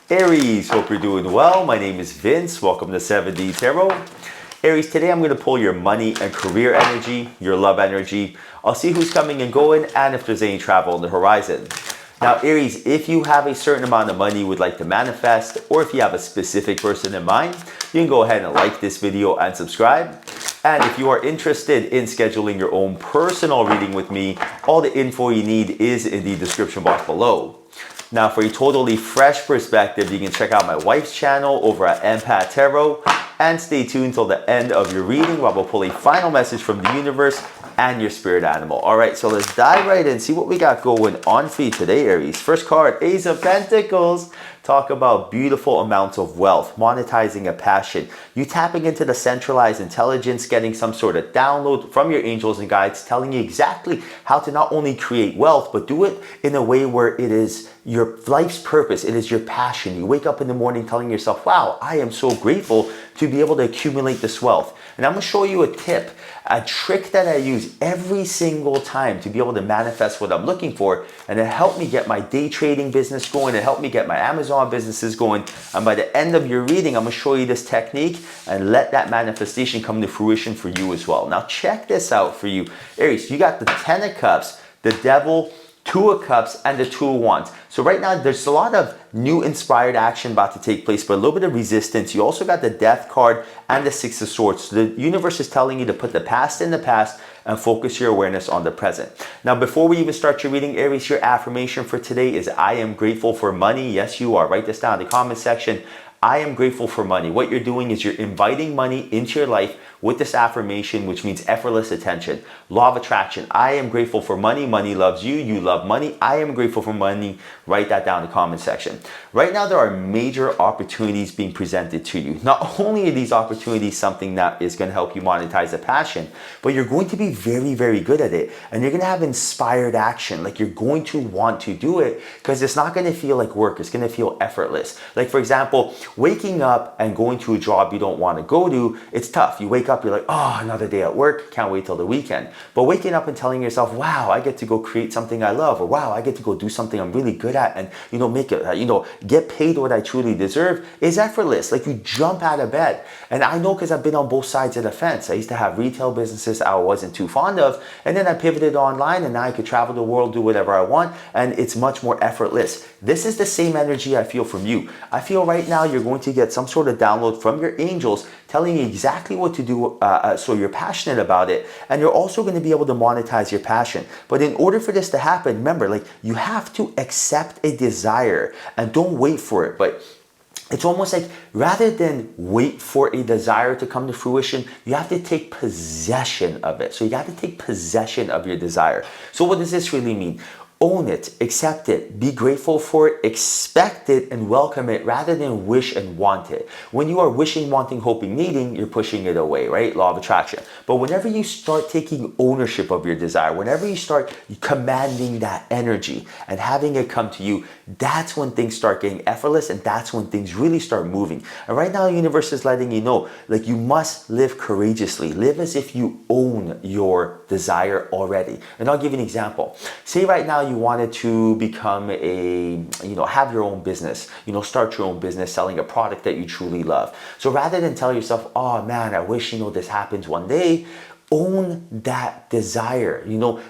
Aries, hope you're doing well. My name is Vince. Welcome to 7D Tarot. Aries, today I'm going to pull your money and career energy, your love energy. I'll see who's coming and going and if there's any travel on the horizon. Now, Aries, if you have a certain amount of money you would like to manifest, or if you have a specific person in mind, you can go ahead and like this video and subscribe. And if you are interested in scheduling your own personal reading with me, all the info you need is in the description box below. Now, for a totally fresh perspective, you can check out my wife's channel over at Empath Tarot, and stay tuned till the end of your reading where we'll pull a final message from the universe and your spirit animal. All right, so let's dive right in, see what we got going on for you today, Aries. First card, Ace of Pentacles. Talk about beautiful amounts of wealth, monetizing a passion. You tapping into the centralized intelligence, getting some sort of download from your angels and guides, telling you exactly how to not only create wealth, but do it in a way where it is your life's purpose. It is your passion. You wake up in the morning telling yourself, wow, I am so grateful to be able to accumulate this wealth. And I'm going to show you a tip, a trick that I use every single time to be able to manifest what I'm looking for. And it helped me get my day trading business going. It helped me get my Amazon businesses going. And by the end of your reading, I'm going to show you this technique and let that manifestation come to fruition for you as well. Now, check this out for you, Aries. You got the 10 of Cups, the Devil, 2 of Cups, and the 2 of Wands. So right now, there's a lot of new inspired action about to take place, but a little bit of resistance. You also got the Death card and the 6 of Swords. So the universe is telling you to put the past in the past and focus your awareness on the present. Now, before we even start your reading, Aries, your affirmation for today is I am grateful for money. Yes, you are. Write this down in the comment section. I am grateful for money. What you're doing is you're inviting money into your life with this affirmation, which means effortless attention. Law of attraction. I am grateful for money. Money loves you. You love money. I am grateful for money. Write that down in the comment section. Right now, there are major opportunities being presented to you. Not only are these opportunities something that is going to help you monetize a passion, but you're going to be very, very good at it. And you're going to have inspired action. Like you're going to want to do it because it's not going to feel like work. It's going to feel effortless. Like, for example, waking up and going to a job you don't want to go to, it's tough. You wake up, you're like, oh, another day at work, can't wait till the weekend. But waking up and telling yourself, wow, I get to go create something I love, or wow, I get to go do something I'm really good at and, make it, get paid what I truly deserve is effortless. Like you jump out of bed. And I know because I've been on both sides of the fence. I used to have retail businesses I wasn't too fond of, and then I pivoted online and now I could travel the world, do whatever I want, and it's much more effortless. This is the same energy I feel from you. I feel right now you're going to get some sort of download from your angels telling you exactly what to do, so you're passionate about it, and you're also going to be able to monetize your passion. But in order for this to happen, remember, like you have to accept a desire and don't wait for it. But it's almost like rather than wait for a desire to come to fruition, you have to take possession of it. So you got to take possession of your desire. So what does this really mean? Own it, accept it, be grateful for it, expect it, and welcome it rather than wish and want it. When you are wishing, wanting, hoping, needing, you're pushing it away, right? Law of attraction. But whenever you start taking ownership of your desire, whenever you start commanding that energy and having it come to you, that's when things start getting effortless and that's when things really start moving. And right now, the universe is letting you know, like you must live courageously. Live as if you own your desire already. And I'll give you an example. Say right now, you wanted to become have your own business, start your own business selling a product that you truly love. So rather than tell yourself, oh man, I wish, this happens one day, own that desire,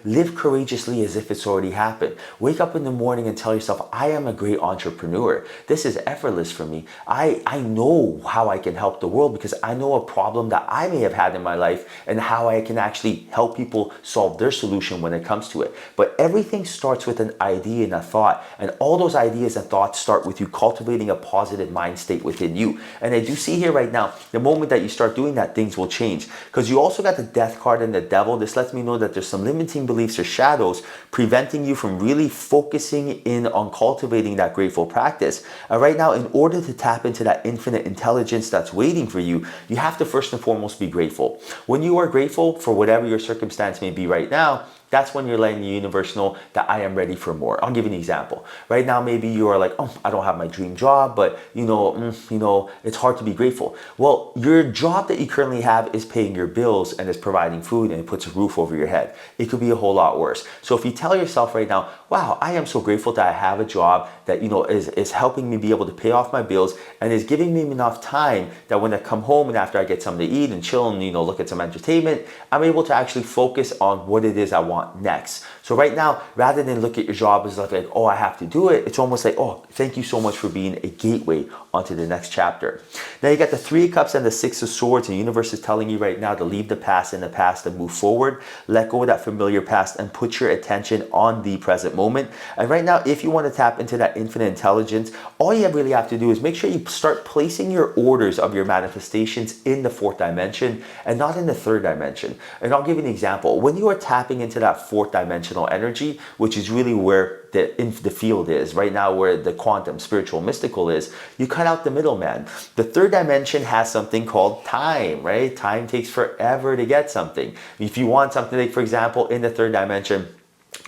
live courageously as if it's already happened. Wake up in the morning and tell yourself, I am a great entrepreneur. This is effortless for me. I know how I can help the world because I know a problem that I may have had in my life and how I can actually help people solve their solution when it comes to it. But everything starts with an idea and a thought. And all those ideas and thoughts start with you cultivating a positive mind state within you. And I do see here right now, the moment that you start doing that, things will change. Because you also got the Death card and the Devil. This lets me know that there's some limiting beliefs or shadows preventing you from really focusing in on cultivating that grateful practice. And right now, in order to tap into that infinite intelligence that's waiting for you, you have to first and foremost be grateful. When you are grateful for whatever your circumstance may be right now, that's when you're letting the universe know that I am ready for more. I'll give you an example. Right now, maybe you are like, oh, I don't have my dream job, but it's hard to be grateful. Well, your job that you currently have is paying your bills and is providing food and it puts a roof over your head. It could be a whole lot worse. So if you tell yourself right now, wow, I am so grateful that I have a job that, is helping me be able to pay off my bills and is giving me enough time that when I come home and after I get something to eat and chill and, look at some entertainment, I'm able to actually focus on what it is I want next. So right now, rather than look at your job as like, oh, I have to do it, it's almost like, oh, thank you so much for being a gateway onto the next chapter. Now you got the 3 of Cups and the 6 of Swords. The universe is telling you right now to leave the past in the past and move forward. Let go of that familiar past and put your attention on the present moment. And right now, if you want to tap into that infinite intelligence, all you really have to do is make sure you start placing your orders of your manifestations in the 4th dimension and not in the 3rd dimension. And I'll give you an example. When you are tapping into that 4th dimensional energy, which is really where the field is right now, where the quantum spiritual mystical is, you cut out the middleman. The 3rd dimension has something called time, right? Time takes forever to get something. If you want something, like for example, in the 3rd dimension,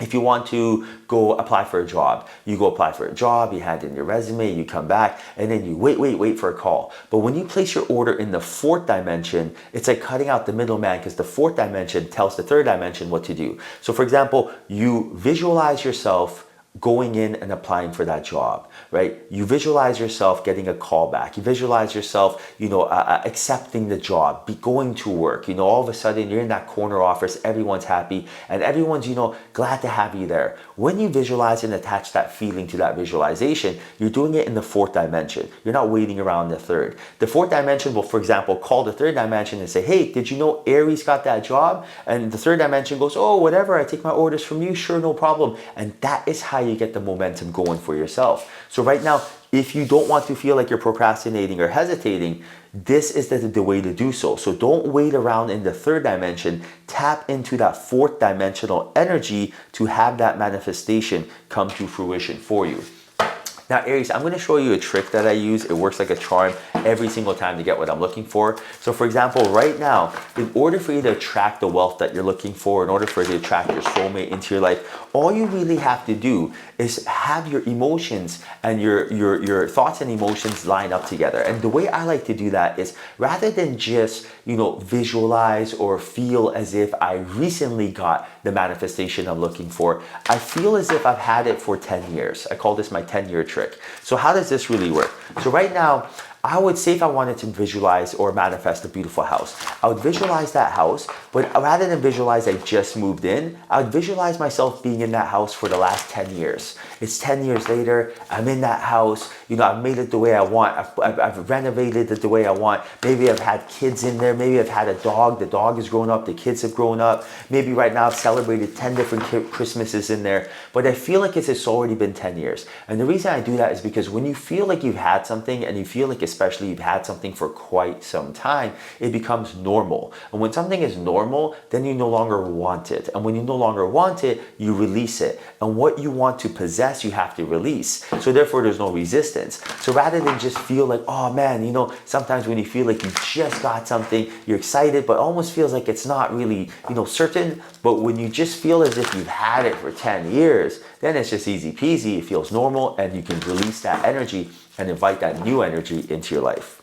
if you want to go apply for a job, you go apply for a job, you hand in your resume, you come back, and then you wait for a call. But when you place your order in the 4th dimension, it's like cutting out the middleman, because the 4th dimension tells the 3rd dimension what to do. So for example, you visualize yourself going in and applying for that job, right? You visualize yourself getting a call back. You visualize yourself, accepting the job, going to work. All of a sudden you're in that corner office, everyone's happy, and everyone's, glad to have you there. When you visualize and attach that feeling to that visualization, you're doing it in the 4th dimension. You're not waiting around the 3rd. The 4th dimension will, for example, call the 3rd dimension and say, hey, did you know Aries got that job? And the 3rd dimension goes, oh, whatever, I take my orders from you, sure, no problem. And that is how you get the momentum going for yourself. So right now, if you don't want to feel like you're procrastinating or hesitating, this is the way to do so. So don't wait around in the 3rd dimension. Tap into that 4th dimensional energy to have that manifestation come to fruition for you. Now, Aries, I'm going to show you a trick that I use. It works like a charm every single time to get what I'm looking for. So for example, right now, in order for you to attract the wealth that you're looking for, in order for you to attract your soulmate into your life, all you really have to do is have your emotions and your thoughts and emotions line up together. And the way I like to do that is, rather than just, visualize or feel as if I recently got the manifestation I'm looking for, I feel as if I've had it for 10 years. I call this my 10-year trick. So how does this really work? So right now, I would say if I wanted to visualize or manifest a beautiful house, I would visualize that house, but rather than visualize I just moved in, I would visualize myself being in that house for the last 10 years. It's 10 years later, I'm in that house, I've made it the way I want, I've renovated it the way I want, maybe I've had kids in there, maybe I've had a dog, the dog has grown up, the kids have grown up, maybe right now I've celebrated 10 different Christmases in there, but I feel like it's already been 10 years. And the reason I do that is because when you feel like you've had something, and you feel like especially you've had something for quite some time, it becomes normal. And when something is normal, then you no longer want it. And when you no longer want it, you release it. And what you want to possess, you have to release. So therefore, there's no resistance. So rather than just feel like, oh man, sometimes when you feel like you just got something, you're excited, but almost feels like it's not really, certain. But when you just feel as if you've had it for 10 years, then it's just easy peasy. It feels normal, and you can release that energy and invite that new energy into your life.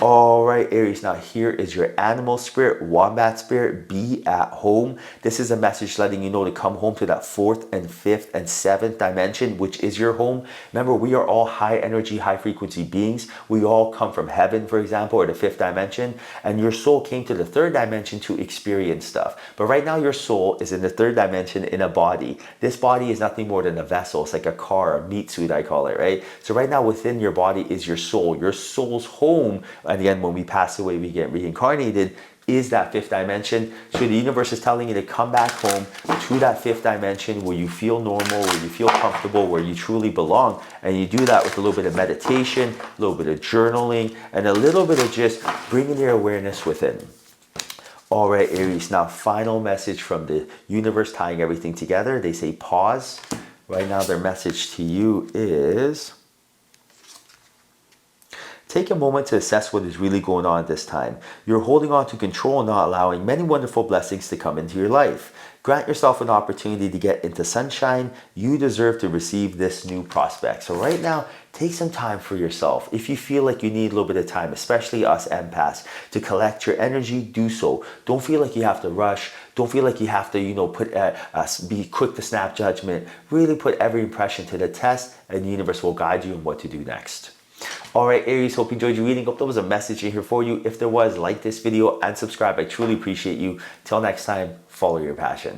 All right, Aries, now here is your animal spirit, wombat spirit. Be at home. This is a message letting you know to come home to that 4th and 5th and 7th dimension, which is your home. Remember, we are all high energy, high frequency beings. We all come from heaven, for example, or the 5th dimension, and your soul came to the 3rd dimension to experience stuff. But right now, your soul is in the 3rd dimension in a body. This body is nothing more than a vessel. It's like a car, a meat suit, I call it, right? So right now, within your body is your soul. Your soul's home, and again, when we pass away, we get reincarnated, is that 5th dimension. So the universe is telling you to come back home to that 5th dimension where you feel normal, where you feel comfortable, where you truly belong. And you do that with a little bit of meditation, a little bit of journaling, and a little bit of just bringing your awareness within. All right, Aries, now final message from the universe tying everything together. They say pause. Right now, their message to you is, take a moment to assess what is really going on at this time. You're holding on to control and not allowing many wonderful blessings to come into your life. Grant yourself an opportunity to get into sunshine. You deserve to receive this new prospect. So right now, take some time for yourself. If you feel like you need a little bit of time, especially us empaths, to collect your energy, do so. Don't feel like you have to rush. Don't feel like you have to, be quick to snap judgment. Really put every impression to the test, and the universe will guide you in what to do next. All right, Aries, hope you enjoyed your reading. Hope there was a message in here for you. If there was, like this video and subscribe. I truly appreciate you. Till next time, follow your passion.